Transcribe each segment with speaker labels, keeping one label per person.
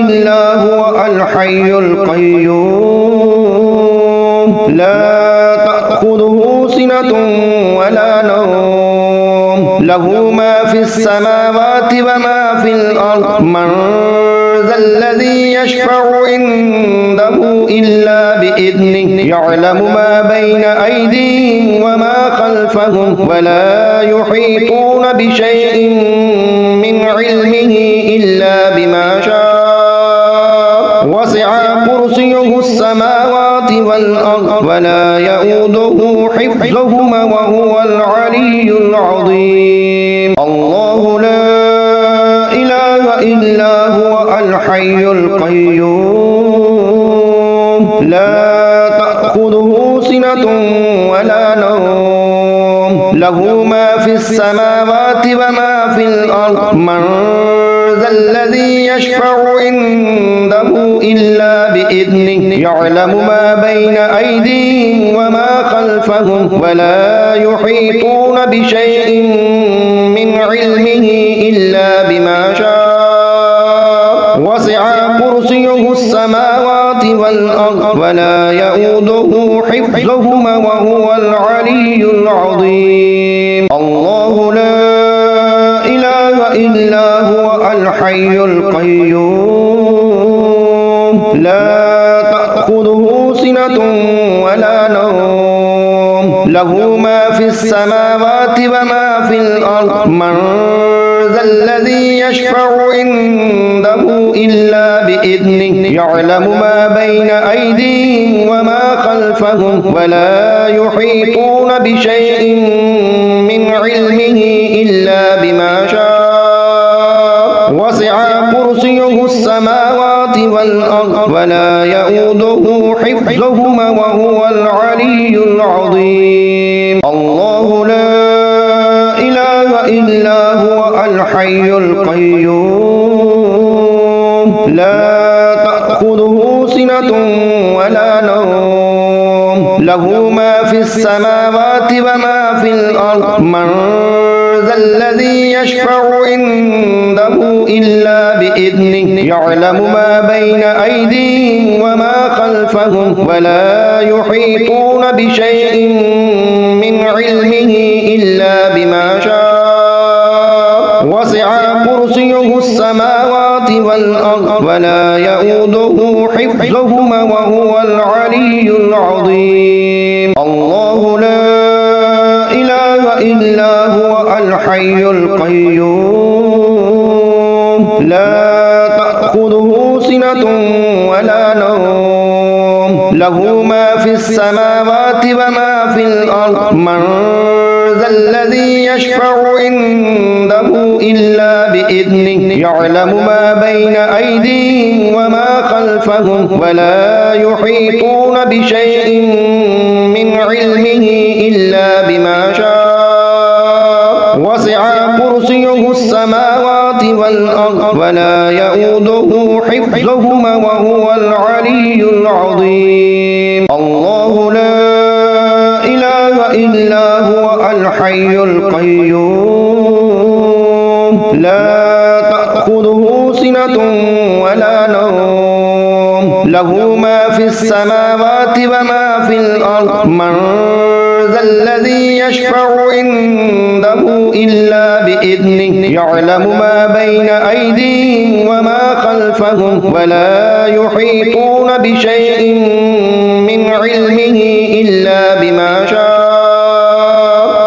Speaker 1: إلا هو الحي القيوم لا تأخذه سنة ولا نوم له ما في السماوات وما في الأرض من ذا الذي يشفع عنده إلا بإذنه يعلم ما بين أيديهم وما خلفهم ولا يحيطون بشيء من علمه إلا بما شاء وسع كرسيه السماوات والأرض ولا يؤوده حفظهما وهو العلي العظيم الله لا إله إلا هو الحي القيوم لا تأخذه سنة ولا نوم له ما في السماوات وما في الأرض من ذا الذي يشفع عنده إلا بإذنه يعلم ما بين أيديهم وما خلفهم ولا يحيطون بشيء من علمه إلا بما شاء وسع كرسيه السماوات والأرض ولا يؤوده حفظهما وهو العلي العظيم الله لا إله إلا هو الحي القيوم لا تأخذه سنة ولا نوم له ما في السماوات وما في الأرض من ذا الذي يشفع عنده إلا بإذنه يعلم ما بين أيديهم وما خلفهم ولا يحيطون بشيء من علمه إلا بما شاء وسع كرسيه السماوات والأرض ولا يؤوده حفظهما وهو العلي العظيم الله لا إله إلا هو الحي القيوم لا تأخذه سنة ولا نوم له ما في السماوات وما في الأرض من ذا الذي يشفع عنده إلا بإذنه يعلم ما بين أيديهم وما خلفهم ولا يحيطون بشيء من علمه إلا بما شاء وسع كرسيه السماوات والأرض ولا يؤوده حفظهما وهو العلي العظيم الله لا إله إلا هو الحي القيوم لا تأخذه سنة ولا نوم له ما في السماوات وما في الأرض من ذا الذي يشفع عنده إلا بإذنه يعلم ما بين أيديهم وما خلفهم ولا يحيطون بشيء من علمه إلا بما شاء وسع كرسيه السماوات والأرض ولا يؤوده حفظهما وهو العلي العظيم الله لا إله إلا هو الحي القيوم لا تأخذه سنة ولا نوم له ما في السماوات وما في الأرض من ذا الذي يشفع عنده إلا بإذنه يعلم ما بين أيديهم وما خلفهم ولا يحيطون بشيء من علمه إلا بما شاء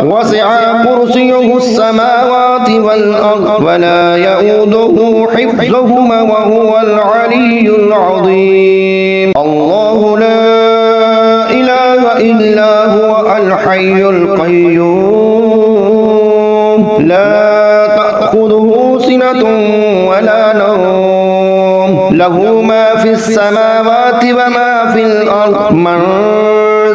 Speaker 1: وسع كرسيه السماوات والأرض ولا يؤوده حفظهما وهو العلي العظيم الله لا إله إلا هو الحي القيوم لا تأخذه سنة ولا نوم له ما في السماوات وما في الأرض من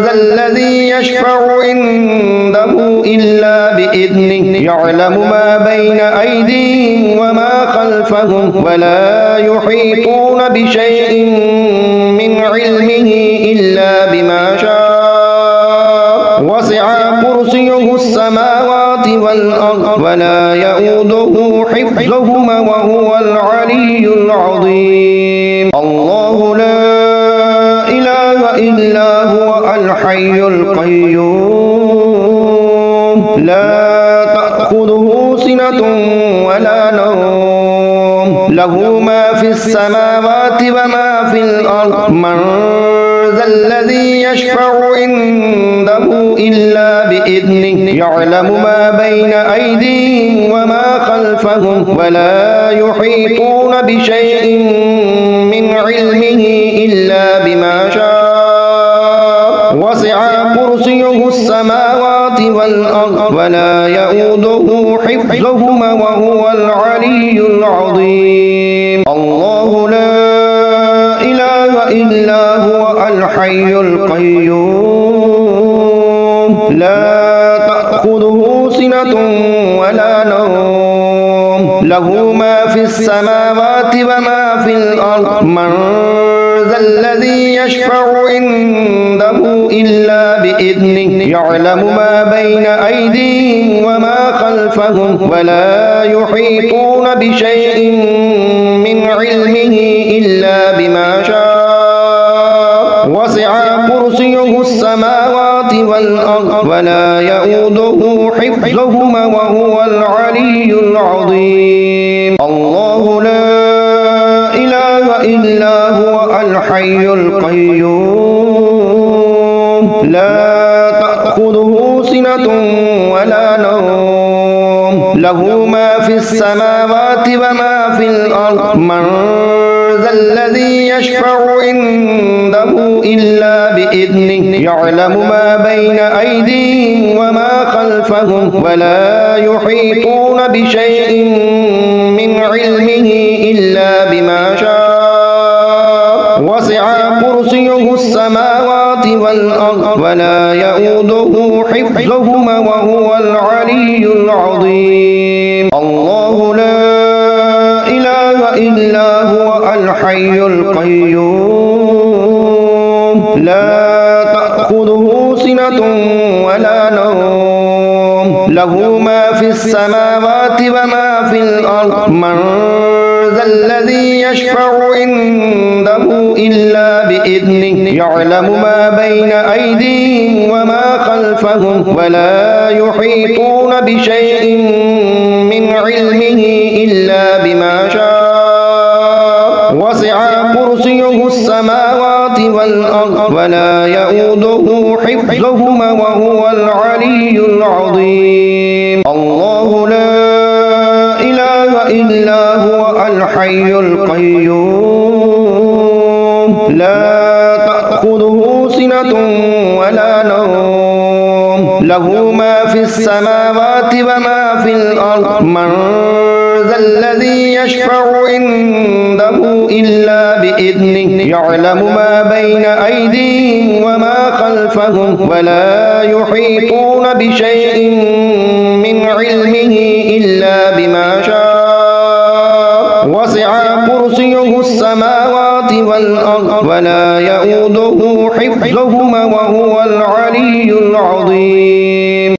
Speaker 1: ذا الذي يشفع عنده إلا بإذنه يعلم ما بين أيديهم وما خلفهم ولا يحيطون بشيء من علمه إلا بما شاء وسع كرسيه السماوات والأرض ولا يؤوده حفظهما حفظهما وهو العلي العظيم. الله لا إله إلا هو الحي القيوم لا تأخذه سنة ولا نوم له ما في السماوات وما في الأرض من ذا الذي يشفع عنده إلا بإذنه يعلم ما بين أيديهم وما خلفهم ولا يحيطون بشيء من علمه إلا بما شاء وسع كرسيه السماوات والأرض ولا يؤوده حفظهما وهو العلي العظيم. الله لا إله إلا هو الحي القيوم لا تأخذه سنة ولا نوم له ما في السماوات وما في الأرض من ذا الذي يشفع عنده إلا بإذنه يعلم ما بين أيديهم وما خلفهم ولا يحيطون بشيء من علمه إلا بما شاء وسع كرسيه السماوات والأرض ولا يؤوده حفظهما وهو العلي العظيم. الله لا إله إلا هو الحي القيوم لا تأخذه سنة ولا نوم له ما في السماوات وما في الأرض من ذا الذي يشفع عنده إلا بإذنه يعلم ما بين أيديهم وما خلفهم ولا يحيطون بشيء من علمه إلا بما شاء وسع كرسيه السماوات والأرض ولا يؤوده حفظهما وهو العلي العظيم. الله لا إله إلا هو الحي القيوم لا تأخذه سنة ولا نوم له ما في السماوات وما في الأرض من ذا الذي يشفع عنده إلا بإذنه يعلم ما بين أيديهم وما خلفهم ولا يحيطون بشيء من علمه إلا بما شاء وسع كرسيه السماوات والأرض ولا يؤوده حفظهما وهو العلي العظيم. الله لا إله إلا هو الحي القيوم لا تأخذه سنة ولا نوم له ما في السماوات وما في الأرض من ذا الذي يشفع عنده إلا بإذنه يعلم ما بين أيديهم وما خلفهم ولا يحيطون بشيء من علمه إلا بما شاء وسع كرسيه السماوات والأرض ولا يؤوده حفظهما وهو العلي العظيم.